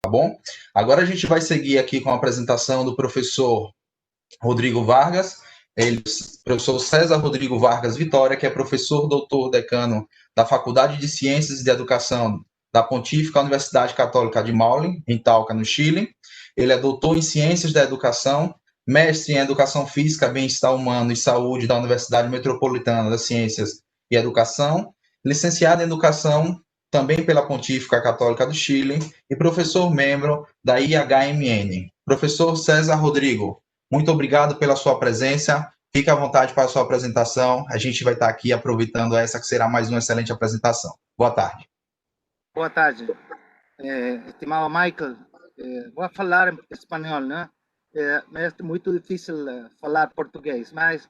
tá bom? Agora a gente vai seguir aqui com a apresentação do professor Rodrigo Vargas, professor César Rodrigo Vargas Vitória, que é professor doutor decano da Faculdade de Ciências e de Educação da Pontífica Universidade Católica de Maule, em Talca, no Chile. Ele é doutor em Ciências da Educação, mestre em Educação Física, Bem-Estar Humano e Saúde da Universidade Metropolitana das Ciências e Educação, licenciado em Educação também pela Pontífica Católica do Chile e professor membro da IHMN. Professor César Rodrigo, muito obrigado pela sua presença. Fique à vontade para a sua apresentação. A gente vai estar aqui aproveitando essa que será mais uma excelente apresentação. Boa tarde. Boa tarde, estimado Michael. Vou falar em espanhol, né? Me é muito difícil falar português, mas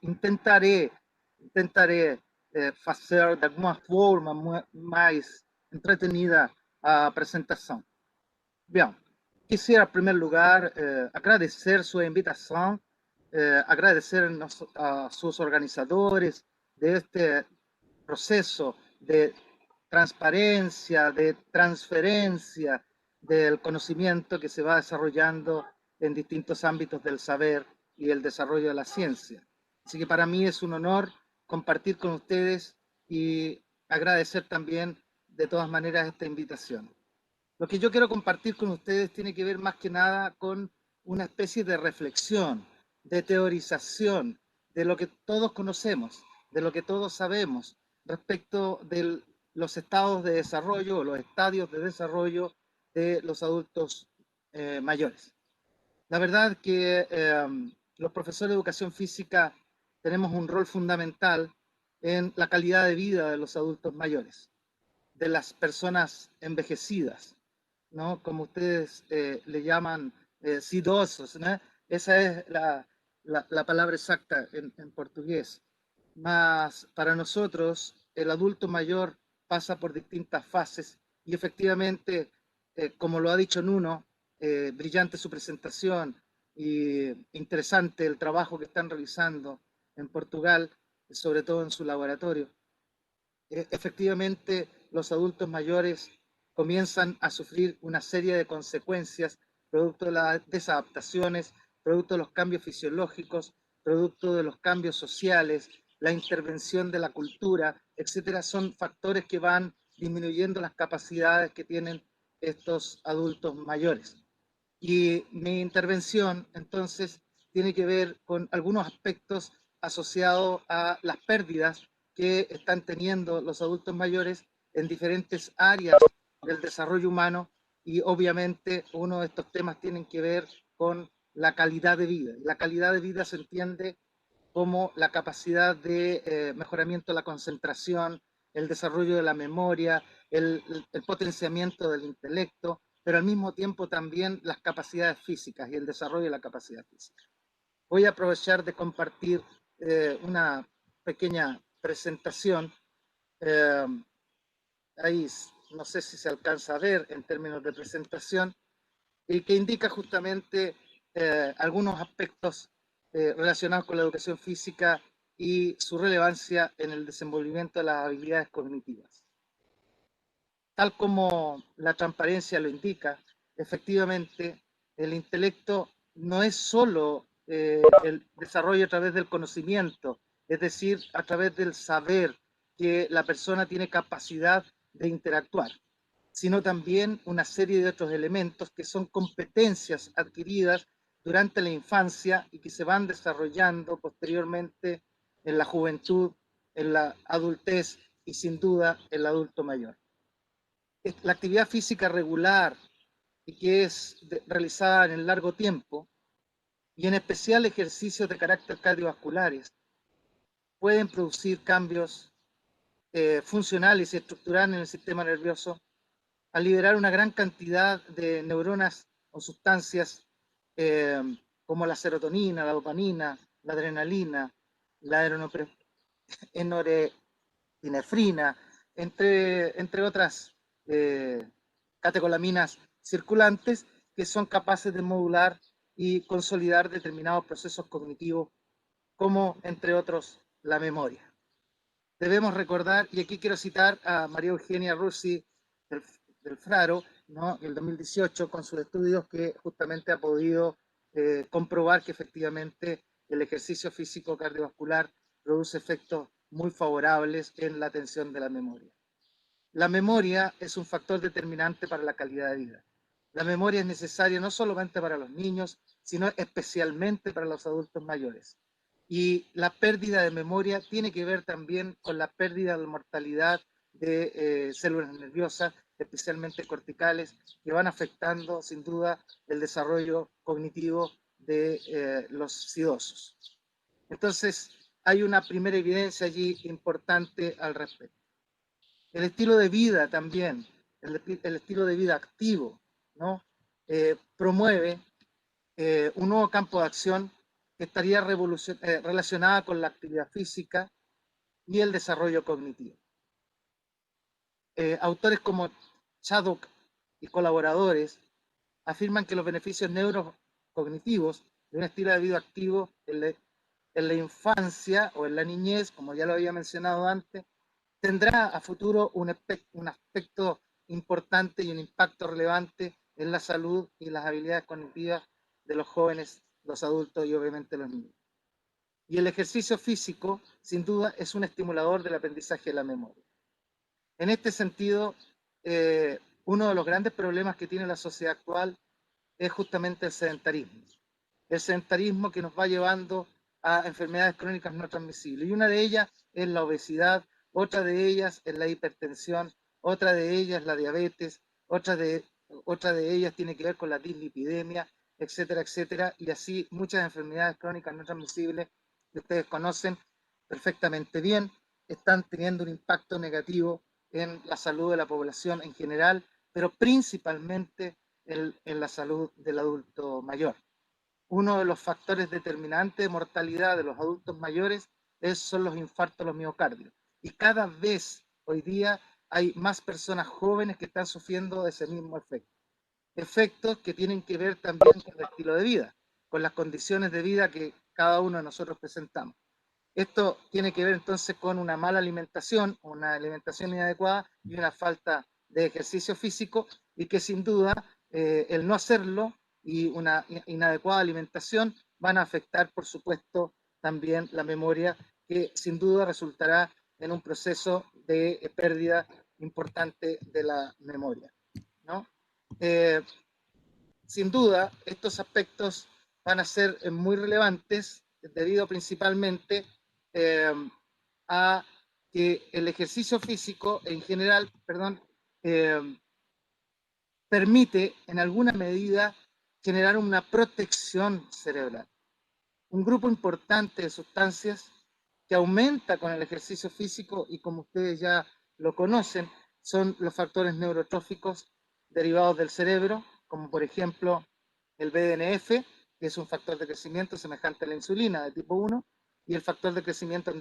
tentaré fazer de alguma forma mais entretenida a apresentação. Bem, quisiera en primer lugar agradecer su invitación, agradecer a sus organizadores de este proceso de transparencia, de transferencia del conocimiento que se va desarrollando en distintos ámbitos del saber y el desarrollo de la ciencia. Así que para mí es un honor compartir con ustedes y agradecer también de todas maneras esta invitación. Lo que yo quiero compartir con ustedes tiene que ver más que nada con una especie de reflexión, de teorización de lo que todos conocemos, de lo que todos sabemos respecto de los estados de desarrollo o los estadios de desarrollo de los adultos mayores. La verdad que los profesores de educación física tenemos un rol fundamental en la calidad de vida de los adultos mayores, de las personas envejecidas, ¿no? Como ustedes le llaman sidosos, ¿no? Esa es la palabra exacta en portugués. Mas para nosotros, el adulto mayor pasa por distintas fases y efectivamente, como lo ha dicho Nuno, brillante su presentación y interesante el trabajo que están realizando en Portugal, sobre todo en su laboratorio. Efectivamente, los adultos mayores comienzan a sufrir una serie de consecuencias producto de las desadaptaciones, producto de los cambios fisiológicos, producto de los cambios sociales, la intervención de la cultura, etcétera. Son factores que van disminuyendo las capacidades que tienen estos adultos mayores. Y mi intervención, entonces, tiene que ver con algunos aspectos asociados a las pérdidas que están teniendo los adultos mayores en diferentes áreas del desarrollo humano y obviamente uno de estos temas tiene que ver con la calidad de vida. La calidad de vida se entiende como la capacidad de mejoramiento de la concentración, el desarrollo de la memoria, el potenciamiento del intelecto, pero al mismo tiempo también las capacidades físicas y el desarrollo de la capacidad física. Voy a aprovechar de compartir una pequeña presentación. Ahí no sé si se alcanza a ver en términos de presentación, y que indica justamente algunos aspectos relacionados con la educación física y su relevancia en el desenvolvimiento de las habilidades cognitivas. Tal como la transparencia lo indica, efectivamente, el intelecto no es solo el desarrollo a través del conocimiento, es decir, a través del saber que la persona tiene capacidad de interactuar, sino también una serie de otros elementos que son competencias adquiridas durante la infancia y que se van desarrollando posteriormente en la juventud, en la adultez y sin duda en el adulto mayor. La actividad física regular y que es realizada en el largo tiempo, y en especial ejercicios de carácter cardiovasculares, pueden producir cambios funcionales y estructurales en el sistema nervioso al liberar una gran cantidad de neuronas o sustancias como la serotonina, la dopamina, la adrenalina, la norepinefrina, entre otras catecolaminas circulantes que son capaces de modular y consolidar determinados procesos cognitivos, como entre otros la memoria. Debemos recordar, y aquí quiero citar a María Eugenia Rossi del Fraro, ¿no? En el 2018 con sus estudios que justamente ha podido comprobar que efectivamente el ejercicio físico cardiovascular produce efectos muy favorables en la atención de la memoria. La memoria es un factor determinante para la calidad de vida. La memoria es necesaria no solamente para los niños, sino especialmente para los adultos mayores. Y la pérdida de memoria tiene que ver también con la pérdida de mortalidad de células nerviosas, especialmente corticales, que van afectando sin duda el desarrollo cognitivo de los idosos. Entonces, hay una primera evidencia allí importante al respecto. El estilo de vida también, el estilo de vida activo, ¿no? Promueve un nuevo campo de acción que estaría relacionada con la actividad física y el desarrollo cognitivo. Autores como Chaddock y colaboradores afirman que los beneficios neurocognitivos de un estilo de vida activo en la infancia o en la niñez, como ya lo había mencionado antes, tendrá a futuro un aspecto importante y un impacto relevante en la salud y las habilidades cognitivas de los jóvenes, los adultos y obviamente los niños. Y el ejercicio físico, sin duda, es un estimulador del aprendizaje de la memoria. En este sentido, uno de los grandes problemas que tiene la sociedad actual es justamente el sedentarismo. El sedentarismo que nos va llevando a enfermedades crónicas no transmisibles. Y una de ellas es la obesidad, otra de ellas es la hipertensión, otra de ellas es la diabetes, otra de ellas tiene que ver con la dislipidemia, etcétera, etcétera. Y así muchas enfermedades crónicas no transmisibles que ustedes conocen perfectamente bien están teniendo un impacto negativo en la salud de la población en general, pero principalmente en la salud del adulto mayor. Uno de los factores determinantes de mortalidad de los adultos mayores son los infartos a los miocardios. Y cada vez hoy día hay más personas jóvenes que están sufriendo de ese mismo efecto. Efectos que tienen que ver también con el estilo de vida, con las condiciones de vida que cada uno de nosotros presentamos. Esto tiene que ver entonces con una mala alimentación, una alimentación inadecuada y una falta de ejercicio físico, y que sin duda el no hacerlo y una inadecuada alimentación van a afectar, por supuesto, también la memoria, que sin duda resultará en un proceso de pérdida importante de la memoria, ¿no? Sin duda, estos aspectos van a ser muy relevantes debido principalmente eh, a que el ejercicio físico en general, eh, permite en alguna medida generar una protección cerebral. Un grupo importante de sustancias que aumenta con el ejercicio físico, y como ustedes ya lo conocen, son los factores neurotróficos derivados del cerebro, como por ejemplo el BDNF, que es un factor de crecimiento semejante a la insulina de tipo 1, y el factor de crecimiento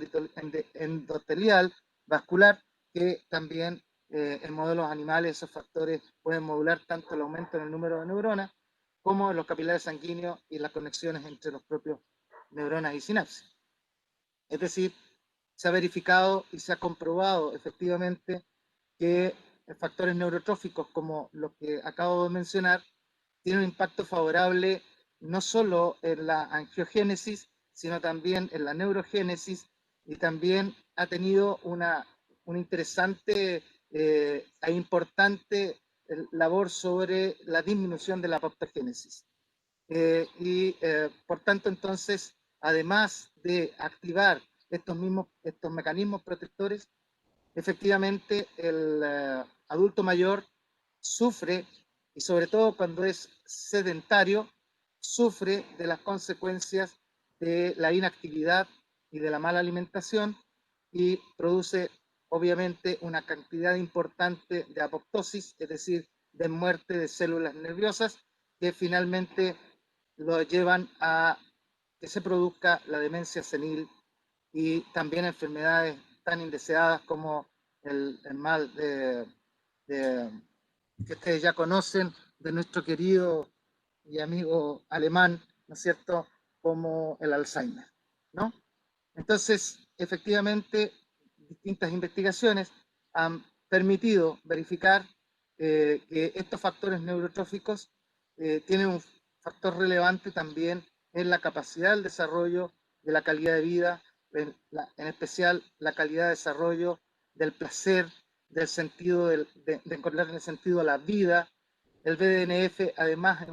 endotelial vascular, que también en modelos animales esos factores pueden modular tanto el aumento en el número de neuronas como en los capilares sanguíneos y las conexiones entre los propios neuronas y sinapsis. Es decir, se ha verificado y se ha comprobado efectivamente que factores neurotróficos como los que acabo de mencionar tienen un impacto favorable no solo en la angiogénesis, sino también en la neurogénesis, y también ha tenido una interesante e importante labor sobre la disminución de la apoptogénesis. Por tanto, entonces, además de activar estos mecanismos protectores, efectivamente el adulto mayor sufre, y sobre todo cuando es sedentario, sufre de las consecuencias de la inactividad y de la mala alimentación, y produce obviamente una cantidad importante de apoptosis, es decir, de muerte de células nerviosas, que finalmente lo llevan a que se produzca la demencia senil y también enfermedades tan indeseadas como el mal que ustedes ya conocen de nuestro querido y amigo alemán, ¿no es cierto?, como el Alzheimer, ¿no? Entonces, efectivamente, distintas investigaciones han permitido verificar que estos factores neurotróficos tienen un factor relevante también en la capacidad del desarrollo de la calidad de vida, en especial la calidad de desarrollo del placer, del sentido de encontrar el sentido a la vida. El BDNF además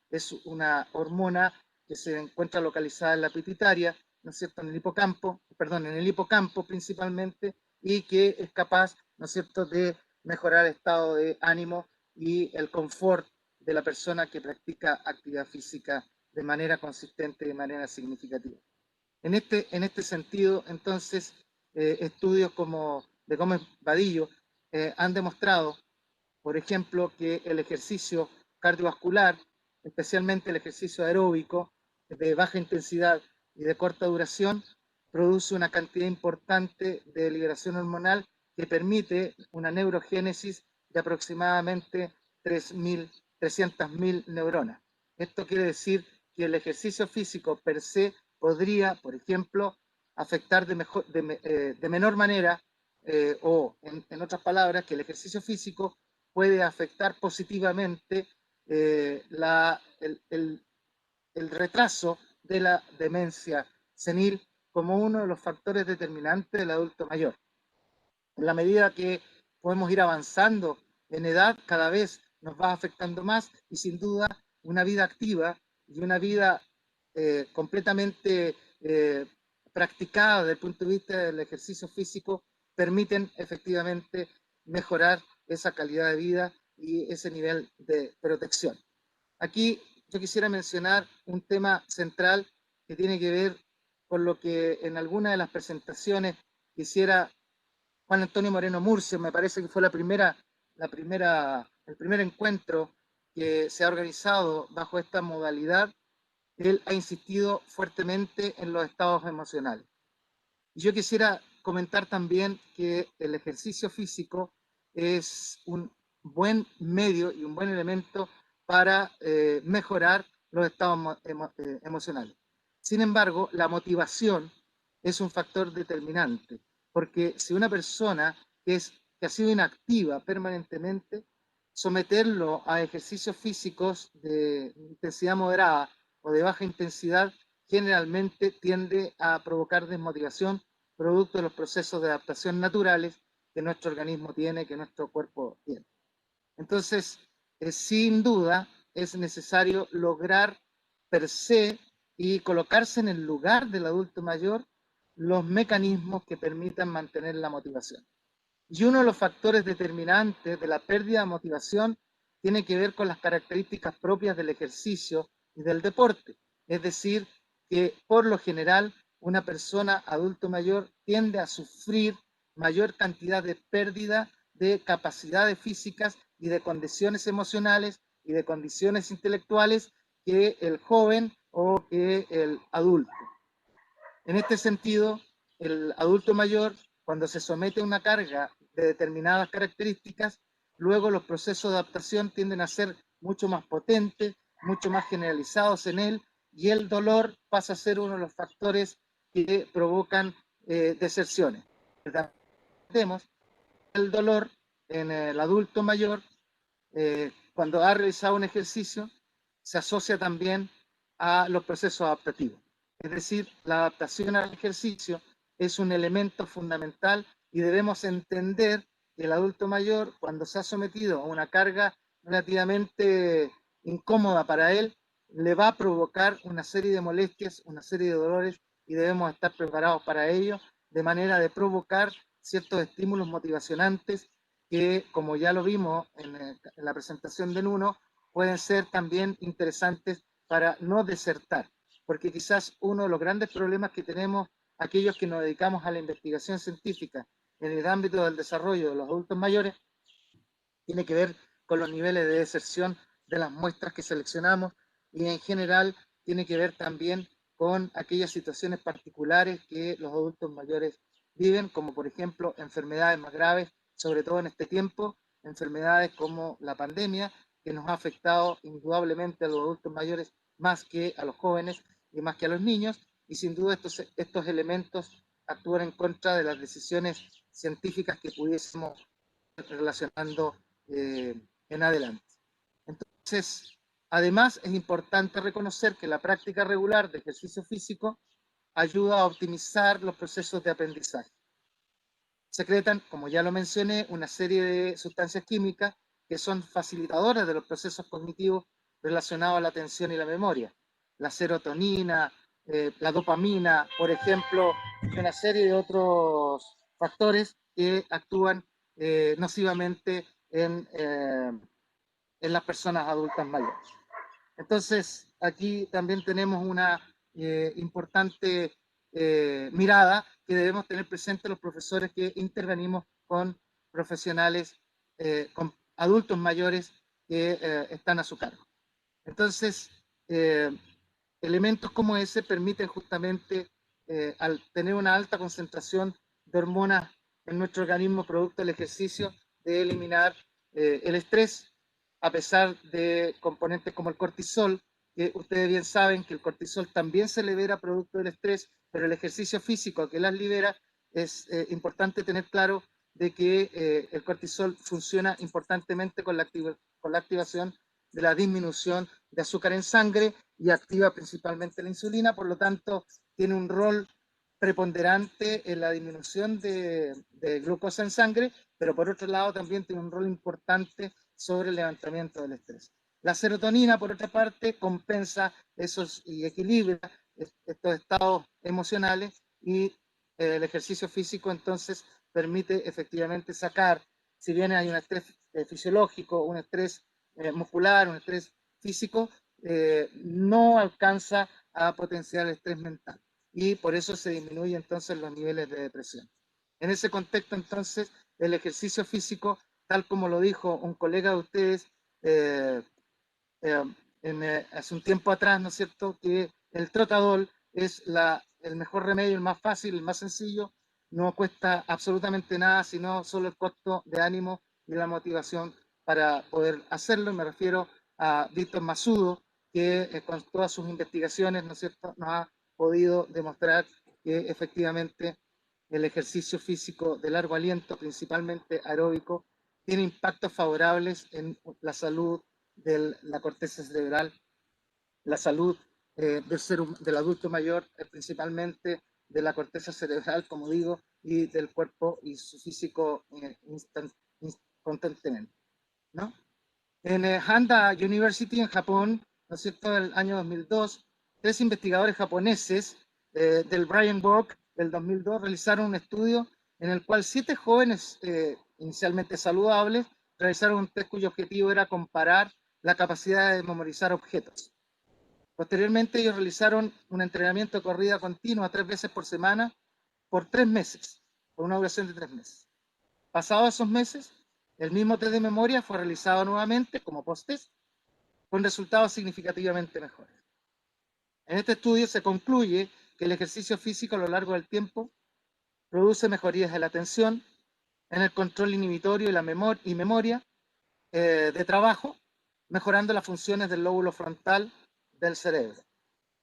es una hormona que se encuentra localizada en la pituitaria, ¿no es cierto?, en el hipocampo, perdón, en el hipocampo principalmente, y que es capaz, ¿no es cierto?, de mejorar el estado de ánimo y el confort de la persona que practica actividad física de manera consistente, de manera significativa. En este sentido, entonces, estudios como de Gómez Vadillo han demostrado, por ejemplo, que el ejercicio cardiovascular, especialmente el ejercicio aeróbico de baja intensidad y de corta duración, produce una cantidad importante de liberación hormonal que permite una neurogénesis de aproximadamente 300.000 neuronas. Esto quiere decir que el ejercicio físico per se podría, por ejemplo, afectar de menor manera, o en otras palabras, que el ejercicio físico puede afectar positivamente el retraso de la demencia senil como uno de los factores determinantes del adulto mayor. En la medida que podemos ir avanzando en edad, cada vez nos va afectando más y sin duda una vida activa y una vida completamente practicada desde el punto de vista del ejercicio físico permiten efectivamente mejorar esa calidad de vida y ese nivel de protección. Aquí yo quisiera mencionar un tema central que tiene que ver con lo que en alguna de las presentaciones quisiera Juan Antonio Moreno Murcia, me parece que fue el primer encuentro que se ha organizado bajo esta modalidad. Él ha insistido fuertemente en los estados emocionales. Y yo quisiera comentar también que el ejercicio físico es un buen medio y un buen elemento para mejorar los estados emocionales. Sin embargo, la motivación es un factor determinante, porque si una persona que ha sido inactiva permanentemente, someterlo a ejercicios físicos de intensidad moderada o de baja intensidad generalmente tiende a provocar desmotivación producto de los procesos de adaptación naturales que nuestro organismo tiene, que nuestro cuerpo tiene. Entonces, sin duda, es necesario lograr per se y colocarse en el lugar del adulto mayor los mecanismos que permitan mantener la motivación. Y uno de los factores determinantes de la pérdida de motivación tiene que ver con las características propias del ejercicio y del deporte. Es decir, que por lo general una persona adulto mayor tiende a sufrir mayor cantidad de pérdida de capacidades físicas y de condiciones emocionales y de condiciones intelectuales que el joven o que el adulto. En este sentido, el adulto mayor, cuando se somete a una carga de determinadas características, luego los procesos de adaptación tienden a ser mucho más potentes, mucho más generalizados en él, y el dolor pasa a ser uno de los factores que provocan deserciones. Vemos el dolor en el adulto mayor, cuando ha realizado un ejercicio, se asocia también a los procesos adaptativos. Es decir, la adaptación al ejercicio es un elemento fundamental y debemos entender que el adulto mayor, cuando se ha sometido a una carga relativamente incómoda para él, le va a provocar una serie de molestias, una serie de dolores y debemos estar preparados para ello, de manera de provocar ciertos estímulos motivacionantes que, como ya lo vimos en la presentación de Nuno, pueden ser también interesantes para no desertar, porque quizás uno de los grandes problemas que tenemos aquellos que nos dedicamos a la investigación científica en el ámbito del desarrollo de los adultos mayores tiene que ver con los niveles de deserción de las muestras que seleccionamos y en general tiene que ver también con aquellas situaciones particulares que los adultos mayores viven, como por ejemplo enfermedades más graves, sobre todo en este tiempo, enfermedades como la pandemia, que nos ha afectado indudablemente a los adultos mayores más que a los jóvenes y más que a los niños, y sin duda estos elementos actúan en contra de las decisiones científicas que pudiésemos relacionando en adelante. Entonces, además es importante reconocer que la práctica regular de ejercicio físico ayuda a optimizar los procesos de aprendizaje. Secretan, como ya lo mencioné, una serie de sustancias químicas que son facilitadoras de los procesos cognitivos relacionados a la atención y la memoria. La serotonina, la dopamina, por ejemplo, y una serie de otros factores que actúan nocivamente en las personas adultas mayores. Entonces, aquí también tenemos una importante mirada que debemos tener presente los profesores que intervenimos con profesionales, con adultos mayores que están a su cargo. Entonces, elementos como ese permiten justamente, al tener una alta concentración de hormonas en nuestro organismo producto del ejercicio, de eliminar el estrés, a pesar de componentes como el cortisol, que ustedes bien saben que el cortisol también se libera producto del estrés, pero el ejercicio físico que las libera, es importante tener claro de que el cortisol funciona importantemente con la activación de la disminución de azúcar en sangre y activa principalmente la insulina, por lo tanto tiene un rol preponderante en la disminución de glucosa en sangre, pero por otro lado también tiene un rol importante sobre el levantamiento del estrés. La serotonina, por otra parte, compensa esos y equilibra estos estados emocionales, y el ejercicio físico entonces permite efectivamente sacar, si bien hay un estrés fisiológico, un estrés muscular, un estrés físico, no alcanza a potenciar el estrés mental, y por eso se disminuyen entonces los niveles de depresión. En ese contexto, entonces, el ejercicio físico, tal como lo dijo un colega de ustedes eh, eh, hace un tiempo atrás, ¿no es cierto?, que el trotadol es el mejor remedio, el más fácil, el más sencillo, no cuesta absolutamente nada, sino solo el costo de ánimo y la motivación para poder hacerlo. Me refiero a Víctor Masudo, que con todas sus investigaciones, ¿no es cierto?, nos ha podido demostrar que efectivamente el ejercicio físico de largo aliento, principalmente aeróbico, tiene impactos favorables en la salud de la corteza cerebral, la salud del adulto mayor, principalmente de la corteza cerebral, como digo, y del cuerpo y su físico constantemente, ¿no? En Handa University, en Japón, ¿no es cierto?, el año 2002, 3 investigadores japoneses del Brian Borg del 2002 realizaron un estudio en el cual 7 jóvenes inicialmente saludables realizaron un test cuyo objetivo era comparar la capacidad de memorizar objetos. Posteriormente, ellos realizaron un entrenamiento de corrida continua 3 veces por semana por 3 meses, por una duración de 3 meses. Pasados esos meses, el mismo test de memoria fue realizado nuevamente como post-test, con resultados significativamente mejores. En este estudio se concluye que el ejercicio físico a lo largo del tiempo produce mejorías de la atención, en el control inhibitorio y memoria de trabajo, mejorando las funciones del lóbulo frontal del cerebro.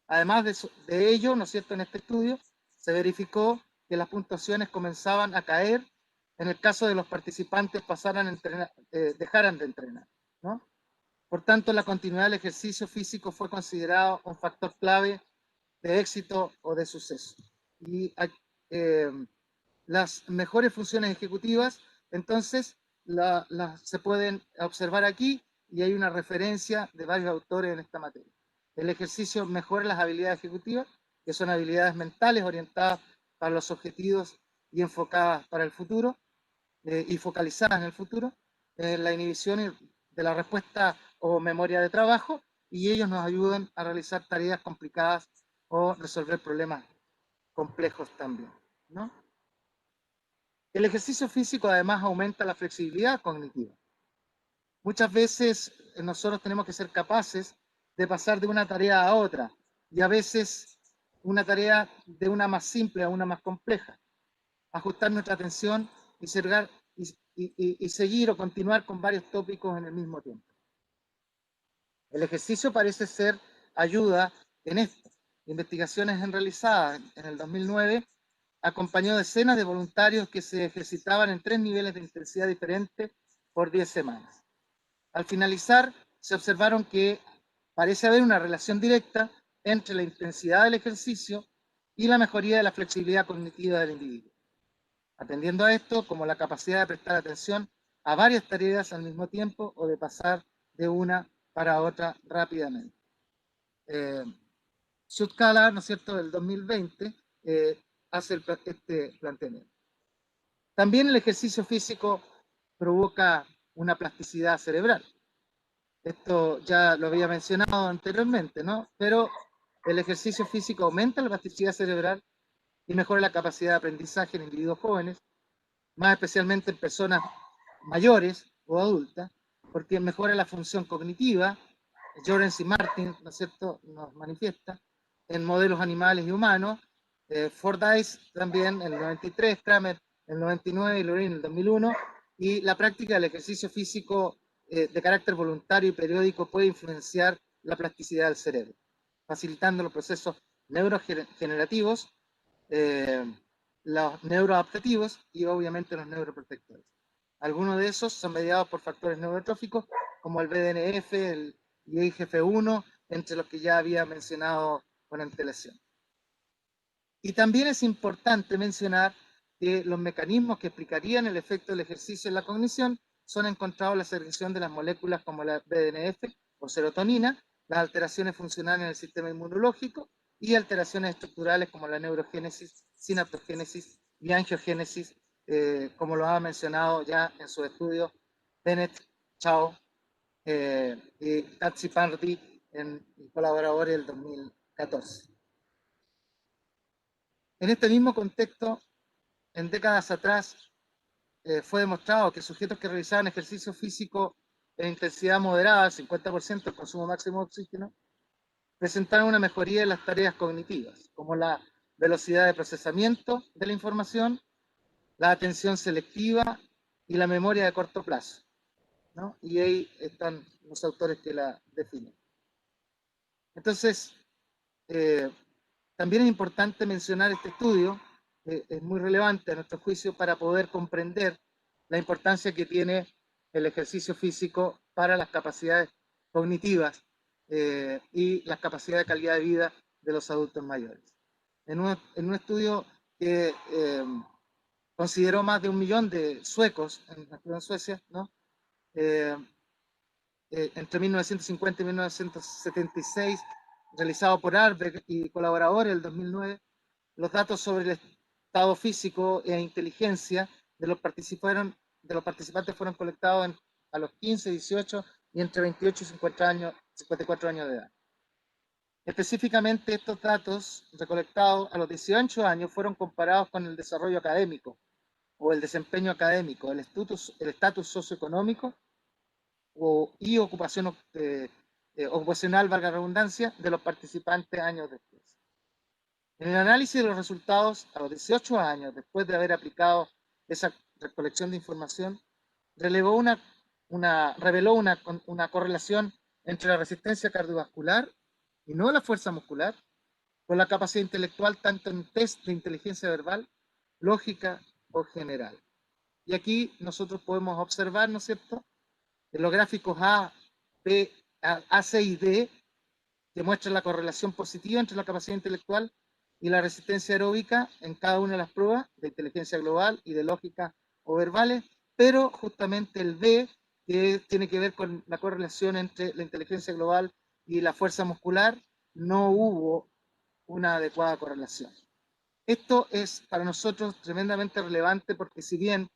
Además de ello, ¿no es cierto?, en este estudio se verificó que las puntuaciones comenzaban a caer en el caso de los participantes dejaran de entrenar, ¿no? Por tanto, la continuidad del ejercicio físico fue considerado un factor clave de éxito o de suceso. Y eh, las mejores funciones ejecutivas, entonces, se pueden observar aquí, y hay una referencia de varios autores en esta materia. El ejercicio mejora las habilidades ejecutivas, que son habilidades mentales orientadas para los objetivos y enfocadas para el futuro, y focalizadas en el futuro, la inhibición de la respuesta o memoria de trabajo, y ellos nos ayudan a realizar tareas complicadas o resolver problemas complejos también, ¿no? El ejercicio físico además aumenta la flexibilidad cognitiva. Muchas veces nosotros tenemos que ser capaces de pasar de una tarea a otra, y a veces una tarea de una más simple a una más compleja. Ajustar nuestra atención y, seguir o continuar con varios tópicos en el mismo tiempo. El ejercicio parece ser ayuda en esto. Investigaciones realizadas en el 2009 acompañó decenas de voluntarios que se ejercitaban en 3 niveles de intensidad diferentes por 10 semanas. Al finalizar, se observaron que parece haber una relación directa entre la intensidad del ejercicio y la mejoría de la flexibilidad cognitiva del individuo. Atendiendo a esto, como la capacidad de prestar atención a varias tareas al mismo tiempo o de pasar de una para otra rápidamente. Schutkala, ¿no es cierto?, del 2020, hace este planteamiento. También el ejercicio físico provoca una plasticidad cerebral. Esto ya lo había mencionado anteriormente, ¿no? Pero el ejercicio físico aumenta la plasticidad cerebral y mejora la capacidad de aprendizaje en individuos jóvenes, más especialmente en personas mayores o adultas, porque mejora la función cognitiva. Llorens y Martin, ¿no es cierto?, nos manifiesta en modelos animales y humanos. Fordyce también en el 93, Kramer en el 99 y Lorraine en el 2001. Y la práctica del ejercicio físico de carácter voluntario y periódico puede influenciar la plasticidad del cerebro, facilitando los procesos neurogenerativos, los neuroadaptativos y obviamente los neuroprotectores. Algunos de esos son mediados por factores neurotróficos como el BDNF, el IGF-1, entre los que ya había mencionado con antelación. Y también es importante mencionar que los mecanismos que explicarían el efecto del ejercicio en la cognición son encontrados en la secreción de las moléculas como la BDNF o serotonina, las alteraciones funcionales en el sistema inmunológico y alteraciones estructurales como la neurogénesis, sinaptogénesis y angiogénesis, como lo ha mencionado ya en su estudio Bennett, Chao y Tatsipardi en colaboradores del 2014. En este mismo contexto, en décadas atrás, fue demostrado que sujetos que realizaban ejercicio físico en intensidad moderada, 50% del consumo máximo de oxígeno, presentaron una mejoría en las tareas cognitivas, como la velocidad de procesamiento de la información, la atención selectiva y la memoria de corto plazo, ¿no? Y ahí están los autores que la definen. Entonces, también es importante mencionar este estudio, es muy relevante a nuestro juicio para poder comprender la importancia que tiene el ejercicio físico para las capacidades cognitivas y las capacidades de calidad de vida de los adultos mayores. En un estudio que consideró más de 1 millón de suecos en Suecia, ¿no? Entre 1950 y 1976, realizado por Arberg y colaboradores del 2009, los datos sobre el estado físico e inteligencia de los participantes fueron colectados a los 15, 18 y entre 28 y 54 años de edad. Específicamente, estos datos recolectados a los 18 años fueron comparados con el desarrollo académico o el desempeño académico, el estatus socioeconómico y ocupación ocupacional, valga la redundancia, de los participantes años después. En el análisis de los resultados a los 18 años, después de haber aplicado esa recolección de información, reveló una correlación entre la resistencia cardiovascular y no la fuerza muscular, con la capacidad intelectual tanto en test de inteligencia verbal, lógica o general. Y aquí nosotros podemos observar, ¿no es cierto?, en los gráficos A, C y D, que muestran la correlación positiva entre la capacidad intelectual y la resistencia aeróbica en cada una de las pruebas de inteligencia global y de lógica o verbales, pero justamente el B, que tiene que ver con la correlación entre la inteligencia global y la fuerza muscular, no hubo una adecuada correlación. Esto es para nosotros tremendamente relevante porque si bien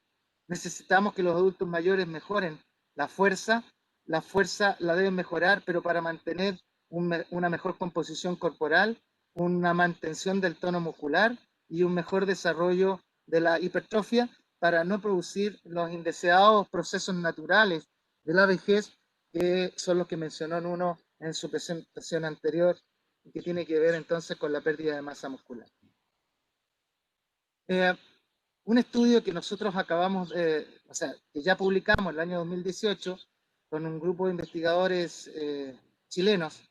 necesitamos que los adultos mayores mejoren la fuerza la deben mejorar, pero para mantener una mejor composición corporal, una mantención del tono muscular y un mejor desarrollo de la hipertrofia para no producir los indeseados procesos naturales de la vejez, que son los que mencionó Nuno en su presentación anterior, y que tiene que ver entonces con la pérdida de masa muscular. Un estudio que nosotros que ya publicamos en el año 2018 con un grupo de investigadores chilenos,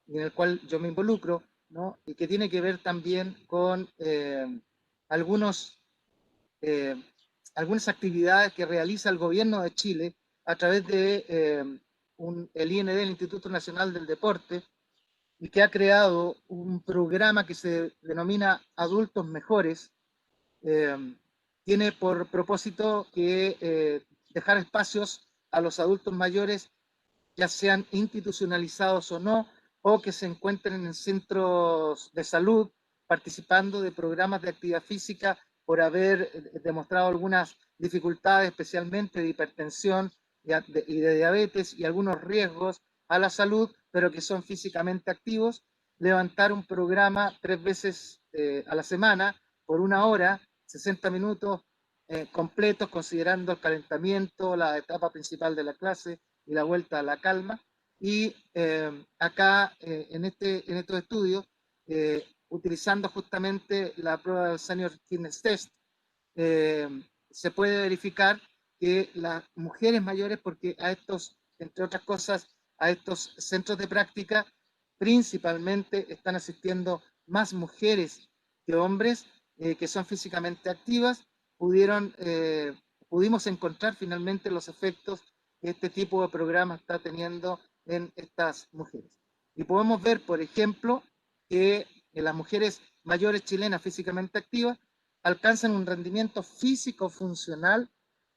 en el cual yo me involucro, ¿no? Y que tiene que ver también con algunos algunas actividades que realiza el gobierno de Chile a través de el IND, el Instituto Nacional del Deporte, y que ha creado un programa que se denomina Adultos Mejores. Tiene por propósito que dejar espacios a los adultos mayores, ya sean institucionalizados o no, o que se encuentren en centros de salud participando de programas de actividad física por haber demostrado algunas dificultades, especialmente de hipertensión y de diabetes y algunos riesgos a la salud, pero que son físicamente activos, levantar un programa 3 veces a la semana por 1 hora, 60 minutos completos, considerando el calentamiento, la etapa principal de la clase y la vuelta a la calma. Y acá, en estos estudios, utilizando justamente la prueba del Senior Fitness Test, se puede verificar que las mujeres mayores, porque a estos, entre otras cosas, a estos centros de práctica, principalmente están asistiendo más mujeres que hombres que son físicamente activas, pudimos encontrar finalmente los efectos que este tipo de programa está teniendo en estas mujeres. Y podemos ver, por ejemplo, que las mujeres mayores chilenas físicamente activas alcanzan un rendimiento físico funcional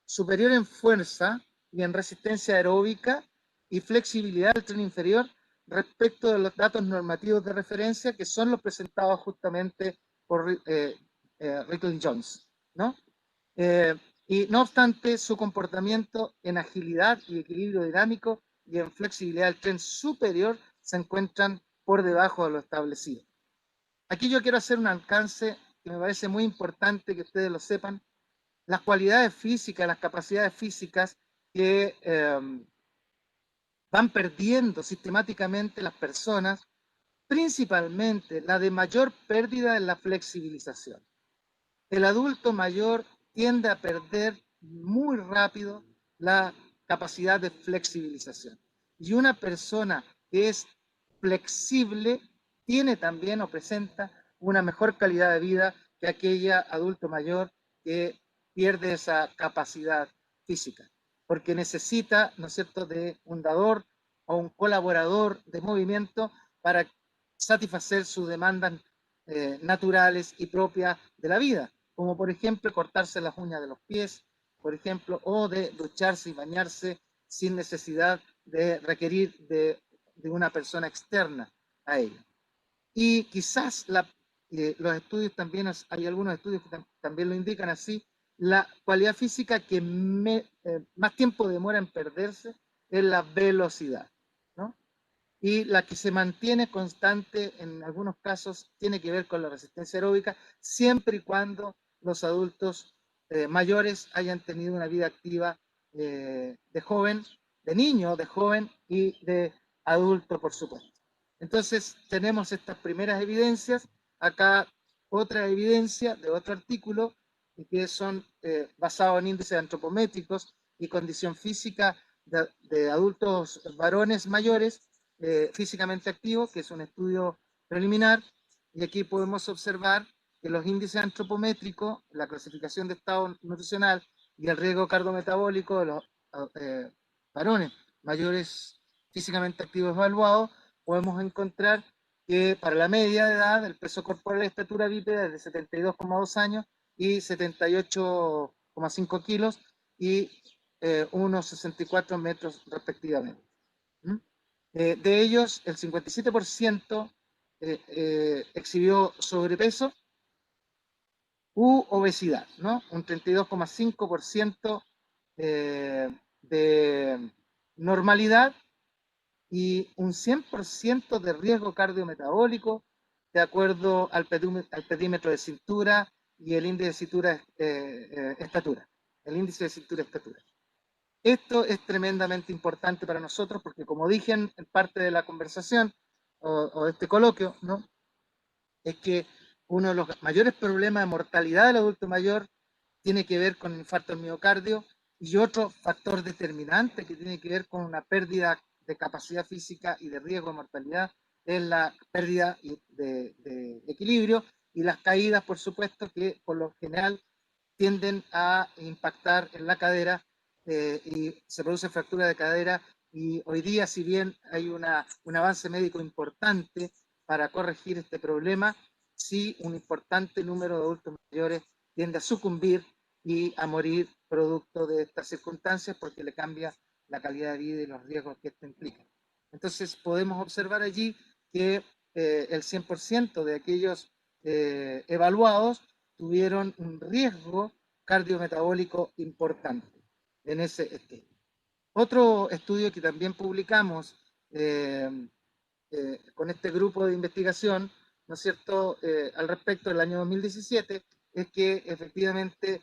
superior en fuerza y en resistencia aeróbica y flexibilidad del tren inferior respecto de los datos normativos de referencia que son los presentados justamente por Rickle Jones, ¿no? Y no obstante, su comportamiento en agilidad y equilibrio dinámico y en flexibilidad del tren superior se encuentran por debajo de lo establecido. Aquí yo quiero hacer un alcance que me parece muy importante que ustedes lo sepan. Las cualidades físicas, las capacidades físicas que van perdiendo sistemáticamente las personas, principalmente la de mayor pérdida en la flexibilización. El adulto mayor tiende a perder muy rápido la capacidad de flexibilización. Y una persona que es flexible tiene también o presenta una mejor calidad de vida que aquella adulto mayor que pierde esa capacidad física, porque necesita, ¿no es cierto?, de un dador o un colaborador de movimiento para satisfacer sus demandas naturales y propias de la vida, como por ejemplo cortarse las uñas de los pies, por ejemplo, o de ducharse y bañarse sin necesidad de requerir de una persona externa a ella. Y quizás los estudios también, hay algunos estudios que también lo indican así, la cualidad física que más tiempo demora en perderse es la velocidad, ¿no? Y la que se mantiene constante en algunos casos tiene que ver con la resistencia aeróbica, siempre y cuando los adultos mayores hayan tenido una vida activa de joven, de niño, de joven y de adulto, por supuesto. Entonces, tenemos estas primeras evidencias. Acá otra evidencia de otro artículo que son basados en índices antropométricos y condición física de adultos varones mayores físicamente activos, que es un estudio preliminar, y aquí podemos observar que los índices antropométricos, la clasificación de estado nutricional y el riesgo cardiometabólico de los varones mayores físicamente activos evaluados, podemos encontrar que para la media de edad, el peso corporal de estatura bípeda es de 72,2 años y 78,5 kilos y unos 64 metros respectivamente. De ellos, el 57% exhibió sobrepeso u obesidad, ¿no? Un 32,5% de normalidad y un 100% de riesgo cardiometabólico de acuerdo al pedímetro de cintura y el índice de cintura estatura, el índice de cintura estatura. Esto es tremendamente importante para nosotros porque, como dije en parte de la conversación o de este coloquio, ¿no?, es que uno de los mayores problemas de mortalidad del adulto mayor tiene que ver con el infarto del miocardio, y otro factor determinante que tiene que ver con una pérdida de capacidad física y de riesgo de mortalidad es la pérdida de equilibrio y las caídas, por supuesto, que por lo general tienden a impactar en la cadera y se produce fractura de cadera. Y hoy día, si bien hay un avance médico importante para corregir este problema, sí un importante número de adultos mayores tiende a sucumbir y a morir producto de estas circunstancias porque le cambia la calidad de vida y los riesgos que esto implica. Entonces podemos observar allí que el 100% de aquellos evaluados tuvieron un riesgo cardiometabólico importante en ese estudio. Otro estudio que también publicamos con este grupo de investigación, ¿no es cierto?, al respecto del año 2017, es que efectivamente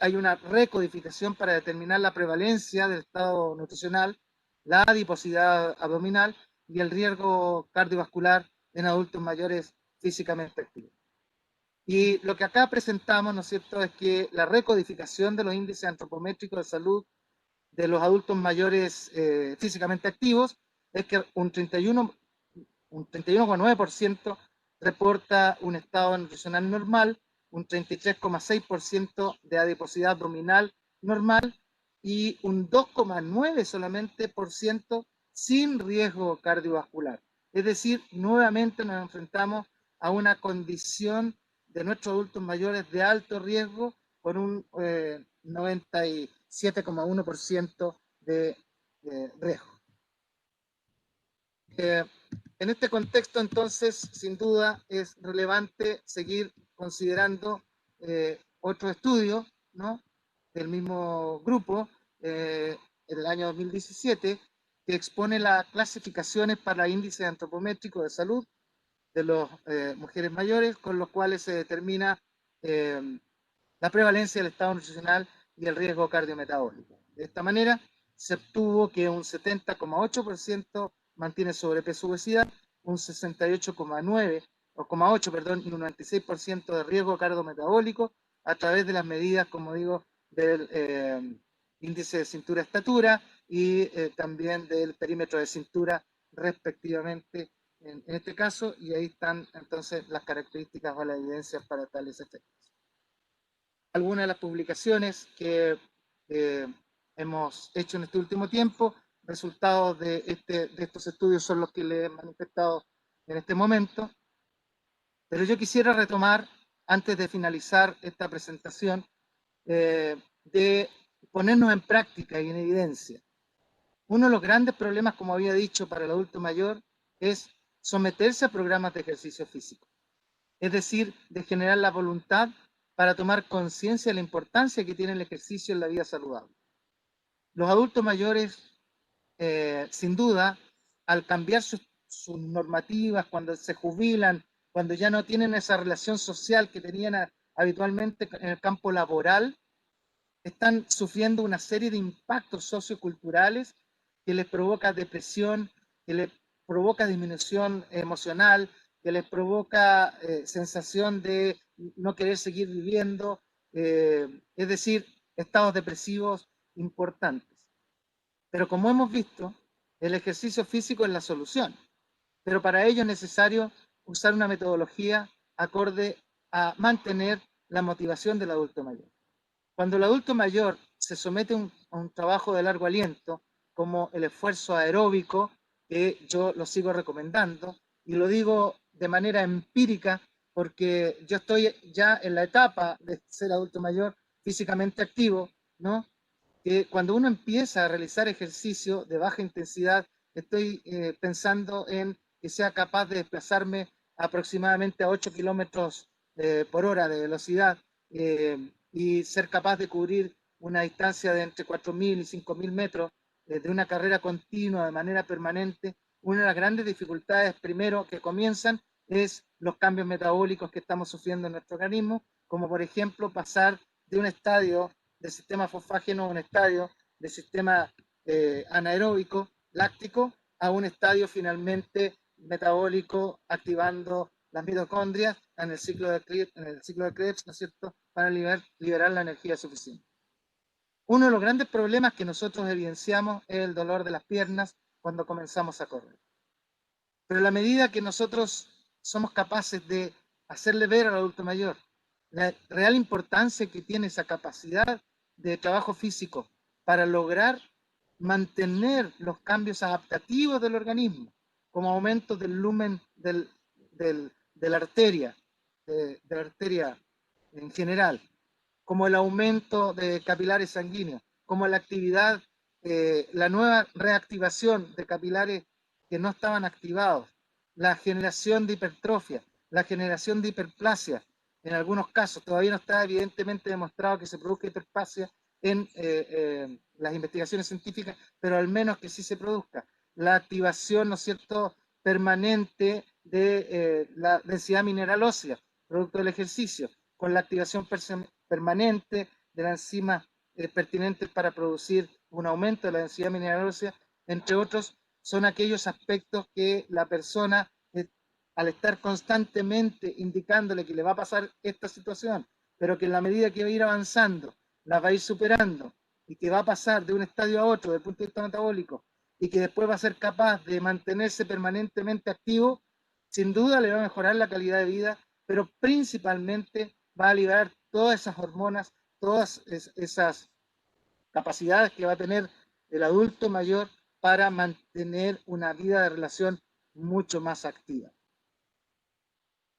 hay una recodificación para determinar la prevalencia del estado nutricional, la adiposidad abdominal y el riesgo cardiovascular en adultos mayores físicamente activos. Y lo que acá presentamos, ¿no es cierto?, es que la recodificación de los índices antropométricos de salud de los adultos mayores físicamente activos es que un 31,9% reporta un estado nutricional normal, un 33,6% de adiposidad abdominal normal y un 2,9% solamente por ciento sin riesgo cardiovascular. Es decir, nuevamente nos enfrentamos a una condición de nuestros adultos mayores de alto riesgo con un 97,1% de riesgo. En este contexto, entonces, sin duda, es relevante seguir considerando otro estudio, ¿no?, del mismo grupo, en el año 2017, que expone las clasificaciones para índice antropométrico de salud de las mujeres mayores, con los cuales se determina la prevalencia del estado nutricional y el riesgo cardiometabólico. De esta manera, se obtuvo que un 70,8% mantiene sobrepeso y obesidad, un 68,8, perdón, y un 96% de riesgo cardiometabólico a través de las medidas, como digo, del índice de cintura-estatura y también del perímetro de cintura, respectivamente, en este caso, y ahí están entonces las características o las evidencias para tales efectos. Algunas de las publicaciones que hemos hecho en este último tiempo, resultados de estos estudios son los que les he manifestado en este momento, pero yo quisiera retomar, antes de finalizar esta presentación, de ponernos en práctica y en evidencia. Uno de los grandes problemas, como había dicho, para el adulto mayor es someterse a programas de ejercicio físico, es decir, de generar la voluntad para tomar conciencia de la importancia que tiene el ejercicio en la vida saludable. Los adultos mayores, sin duda, al cambiar sus normativas, cuando se jubilan, cuando ya no tienen esa relación social que tenían habitualmente en el campo laboral, están sufriendo una serie de impactos socioculturales que les provoca depresión, que les provoca disminución emocional, que les provoca sensación de no querer seguir viviendo, es decir, estados depresivos importantes. Pero como hemos visto, el ejercicio físico es la solución, pero para ello es necesario usar una metodología acorde a mantener la motivación del adulto mayor. Cuando el adulto mayor se somete a un trabajo de largo aliento, como el esfuerzo aeróbico, que yo lo sigo recomendando, y lo digo de manera empírica porque yo estoy ya en la etapa de ser adulto mayor físicamente activo, ¿no? Que cuando uno empieza a realizar ejercicio de baja intensidad, estoy pensando en que sea capaz de desplazarme aproximadamente a 8 kilómetros por hora de velocidad y ser capaz de cubrir una distancia de entre 4.000 y 5.000 metros de una carrera continua de manera permanente. Una de las grandes dificultades, primero, que comienzan es los cambios metabólicos que estamos sufriendo en nuestro organismo, como por ejemplo pasar de un estadio de sistema fosfágeno a un estadio de sistema anaeróbico láctico a un estadio finalmente metabólico activando las mitocondrias en el ciclo de Krebs, ¿no es cierto?, para liberar la energía suficiente. Uno de los grandes problemas que nosotros evidenciamos es el dolor de las piernas cuando comenzamos a correr. Pero a la medida que nosotros somos capaces de hacerle ver al adulto mayor la real importancia que tiene esa capacidad de trabajo físico para lograr mantener los cambios adaptativos del organismo, como aumento del lumen de la arteria en general, como el aumento de capilares sanguíneos, como la actividad, la nueva reactivación de capilares que no estaban activados, la generación de hipertrofia, la generación de hiperplasia. En algunos casos todavía no está evidentemente demostrado que se produzca hiperplasia en las investigaciones científicas, pero al menos que sí se produzca. La activación, ¿no es cierto?, permanente de la densidad mineral ósea, producto del ejercicio, con la activación permanente de las enzimas pertinentes para producir un aumento de la densidad mineral ósea, entre otros, son aquellos aspectos que la persona, al estar constantemente indicándole que le va a pasar esta situación, pero que en la medida que va a ir avanzando, la va a ir superando y que va a pasar de un estadio a otro desde el punto de vista metabólico y que después va a ser capaz de mantenerse permanentemente activo, sin duda le va a mejorar la calidad de vida, pero principalmente va a liberar todas esas hormonas, todas esas capacidades que va a tener el adulto mayor para mantener una vida de relación mucho más activa.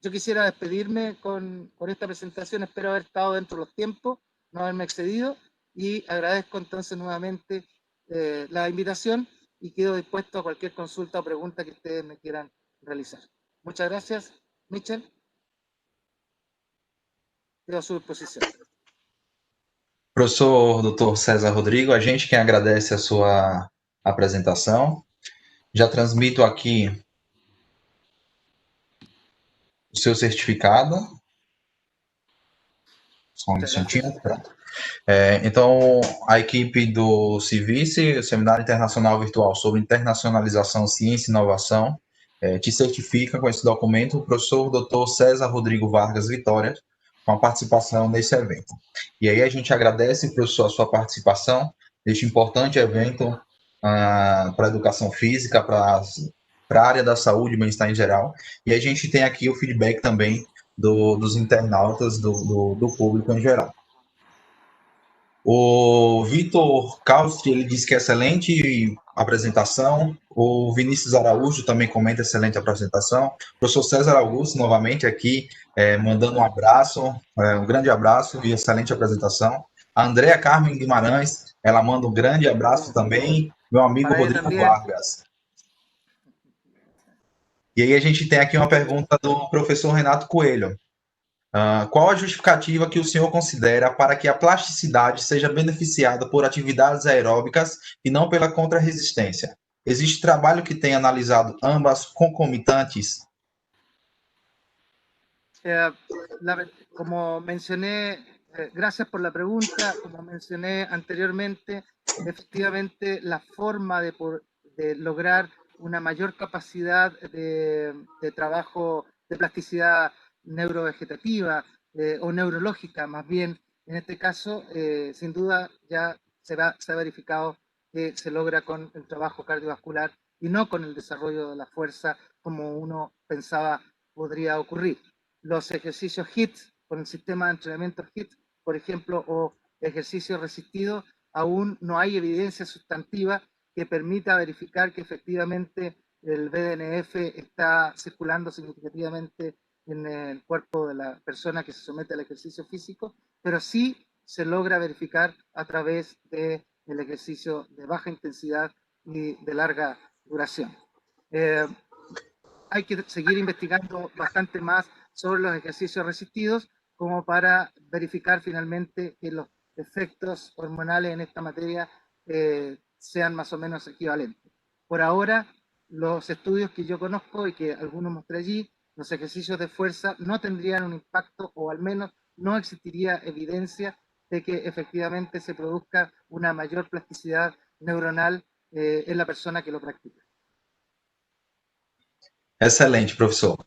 Yo quisiera despedirme con esta presentación, espero haber estado dentro de los tiempos, no haberme excedido, y agradezco entonces nuevamente la invitación y quedo dispuesto a cualquier consulta o pregunta que ustedes me quieran realizar. Muchas gracias, Michel. Quedo a su disposición. Professor Dr. César Rodrigo, a gente quem agradece a sua apresentação. Já transmito aqui o seu certificado. Só um instantinho. Pronto. Então, a equipe do Civice, o Seminário Internacional Virtual sobre Internacionalização, Ciência e Inovação, te certifica com esse documento o professor Dr. César Rodrigo Vargas Vitória, com a participação nesse evento. E aí a gente agradece, professor, a sua participação neste importante evento para a educação física, para a área da saúde e bem-estar em geral. E a gente tem aqui o feedback também dos internautas, do público em geral. O Vitor Caustri, ele disse que é excelente apresentação. O Vinícius Araújo também comenta excelente apresentação. O professor César Augusto, novamente aqui, mandando um abraço, um grande abraço e excelente apresentação. A Andréa Carmen Guimarães, ela manda um grande abraço também. Meu amigo Rodrigo Vargas. E aí a gente tem aqui uma pergunta do professor Renato Coelho. Qual a justificativa que o senhor considera para que a plasticidade seja beneficiada por atividades aeróbicas e não pela contrarresistência? Existe trabalho que tenha analisado ambas concomitantes? Como mencioné, gracias por la pregunta, como mencioné anteriormente, efectivamente la forma de lograr una mayor capacidad de trabajo de plasticidad neurovegetativa o neurológica, más bien, en este caso, sin duda ya se ha verificado que se logra con el trabajo cardiovascular y no con el desarrollo de la fuerza como uno pensaba podría ocurrir. Los ejercicios HIIT, con el sistema de entrenamiento HIIT, por ejemplo, o ejercicios resistidos, aún no hay evidencia sustantiva que permita verificar que efectivamente el BDNF está circulando significativamente en el cuerpo de la persona que se somete al ejercicio físico, pero sí se logra verificar a través del ejercicio de baja intensidad y de larga duración. Hay que seguir investigando bastante más sobre los ejercicios resistidos como para verificar finalmente que los efectos hormonales en esta materia sean más o menos equivalentes. Por ahora, los estudios que yo conozco y que algunos mostré allí, los ejercicios de fuerza no tendrían un impacto, o al menos no existiría evidencia de que efectivamente se produzca una mayor plasticidad neuronal en la persona que lo practica. Excelente, professor.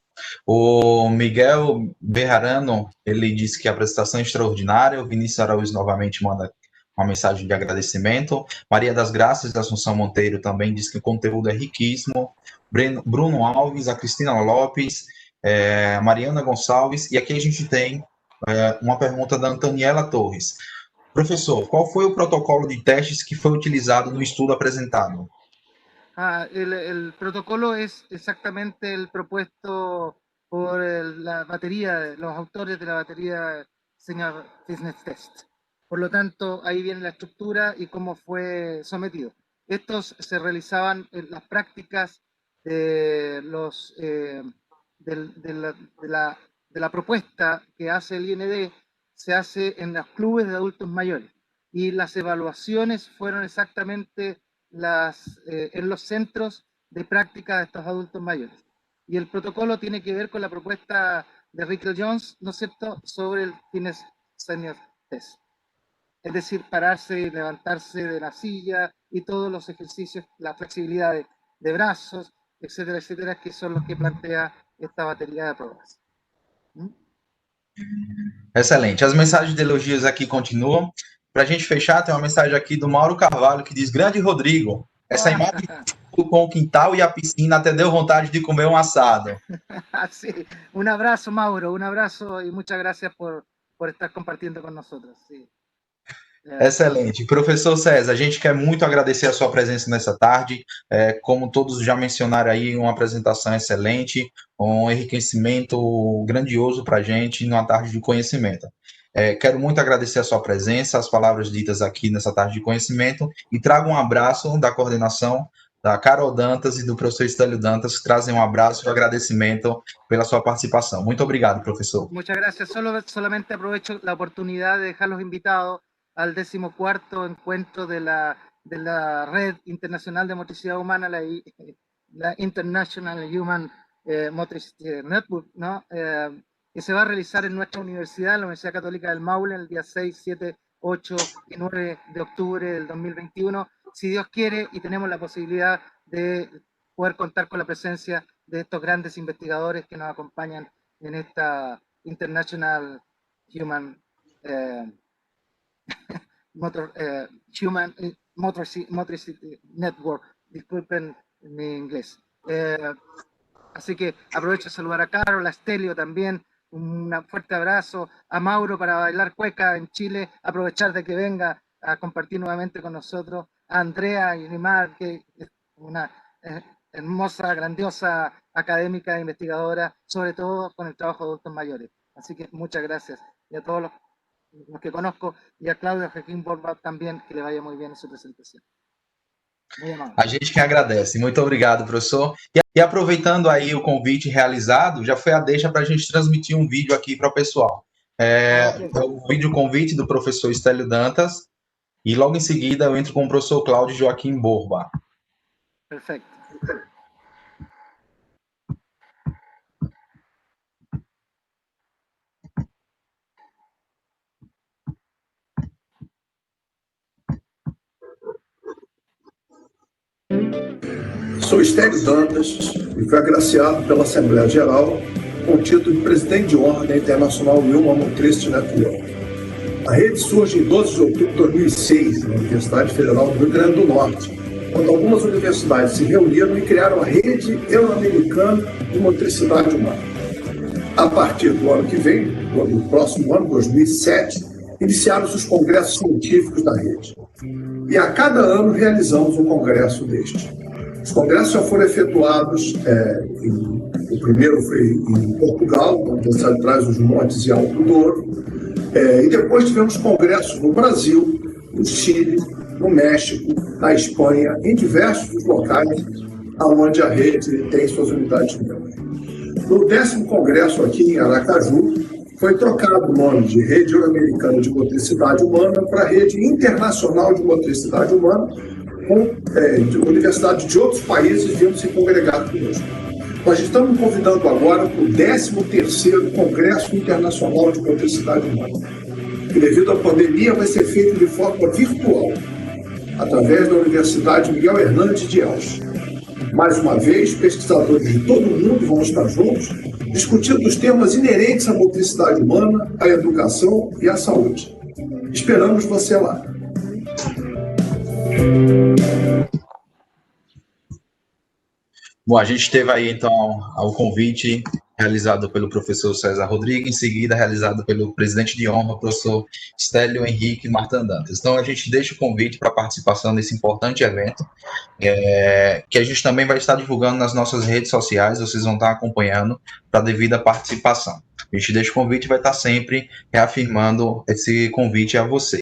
O Miguel Berrarano, ele disse que a apresentação é extraordinária. O Vinícius Araújo novamente manda uma mensagem de agradecimento. Maria das Graças da Assunção Monteiro também diz que o conteúdo é riquíssimo. Bruno Alves, a Cristina Lopes, Mariana Gonçalves, e aqui a gente tem uma pergunta da Antoniela Torres. Professor, qual foi o protocolo de testes que foi utilizado no estudo apresentado? El protocolo es exactamente el propuesto por la batería, los autores de la batería Senior Fitness Test. Por lo tanto, ahí viene la estructura y cómo fue sometido. Estos se realizaban en las prácticas de, de la propuesta que hace el IND, se hace en los clubes de adultos mayores. Y las evaluaciones fueron exactamente en los centros de práctica de estos adultos mayores. Y el protocolo tiene que ver con la propuesta de Rickle Jones, ¿no es cierto?, sobre el Fitness Senior Test. Es decir, pararse y levantarse de la silla y todos los ejercicios, la flexibilidad de brazos, etcétera, etcétera, que son los que plantea esta batería de pruebas. Excelente. As mensagens de elogios aqui continuam. Para a gente fechar, tem uma mensagem aqui do Mauro Carvalho que diz: Grande Rodrigo, essa imagem com o quintal e a piscina até deu vontade de comer um assado. Sí. Un abrazo, Mauro, un abrazo y muchas gracias por estar compartiendo con nosotros. Sí. Excelente. Professor César, a gente quer muito agradecer a sua presença nessa tarde. Como todos já mencionaram aí, uma apresentação excelente, um enriquecimento grandioso para a gente numa tarde de conhecimento. Quero muito agradecer a sua presença, as palavras ditas aqui nessa tarde de conhecimento e trago um abraço da coordenação da Carol Dantas e do professor Estélio Dantas, que trazem um abraço e um agradecimento pela sua participação. Muito obrigado, professor. Muchas gracias. Solamente aprovecho la oportunidad de dejar los invitados al 14º encuentro de la Red Internacional de Motricidad Humana, la International Human Motricity Network, ¿no? Que se va a realizar en nuestra universidad, la Universidad Católica del Maule, el día 6, 7, 8 y 9 de octubre del 2021, si Dios quiere, y tenemos la posibilidad de poder contar con la presencia de estos grandes investigadores que nos acompañan en esta International Human Motricity Network. Disculpen mi inglés. Así que aprovecho de saludar a Carol, a Estelio también, un fuerte abrazo, a Mauro para bailar cueca en Chile, aprovechar de que venga a compartir nuevamente con nosotros, a Andrea y Neymar, que es una hermosa, grandiosa académica e investigadora, sobre todo con el trabajo de adultos mayores. Así que muchas gracias. Y a todos los que conozco, y a Cláudio Joaquim Borba también, que le vaya muy bien en su presentación. A gente que agradece. Muito obrigado, professor. E aproveitando aí o convite realizado, já foi a deixa para a gente transmitir um vídeo aqui para o pessoal. O vídeo convite do professor Estélio Dantas, e logo em seguida eu entro com o professor Cláudio Joaquim Borba. Perfeito. Sou Estélio Dantas e fui agraciado pela Assembleia Geral com o título de Presidente de Honra da International Human Motricity Network. A rede surge em 12 de outubro de 2006, na Universidade Federal do Rio Grande do Norte, quando algumas universidades se reuniram e criaram a Rede Euro-Americana de Motricidade Humana. A partir do ano que vem, do próximo ano, 2007, iniciaram-se os congressos científicos da rede. E a cada ano realizamos um congresso deste. Os congressos já foram efetuados, o primeiro foi em Portugal, na Universidade de Trás-os-Montes e Alto Douro, e depois tivemos congressos no Brasil, no Chile, no México, na Espanha, em diversos locais onde a rede tem suas unidades membros. No 10º congresso aqui em Aracaju, foi trocado o nome de Rede Euro-Americana de Motricidade Humana para Rede Internacional de Motricidade Humana, com universidades de outros países vindo se congregar conosco. Nós estamos convidando agora para o 13º Congresso Internacional de Motricidade Humana, que devido à pandemia vai ser feito de forma virtual, através da Universidade Miguel Hernandes de Elche. Mais uma vez, pesquisadores de todo o mundo vão estar juntos, discutindo os temas inerentes à motricidade humana, à educação e à saúde. Esperamos você lá. Bom, a gente teve aí, então, o convite realizado pelo professor César Rodrigues, em seguida realizado pelo presidente de honra, professor Stélio Henrique Martin Dantas. Então, a gente deixa o convite para a participação nesse importante evento, que a gente também vai estar divulgando nas nossas redes sociais, vocês vão estar acompanhando para a devida participação. A gente deixa o convite e vai estar sempre reafirmando esse convite a vocês.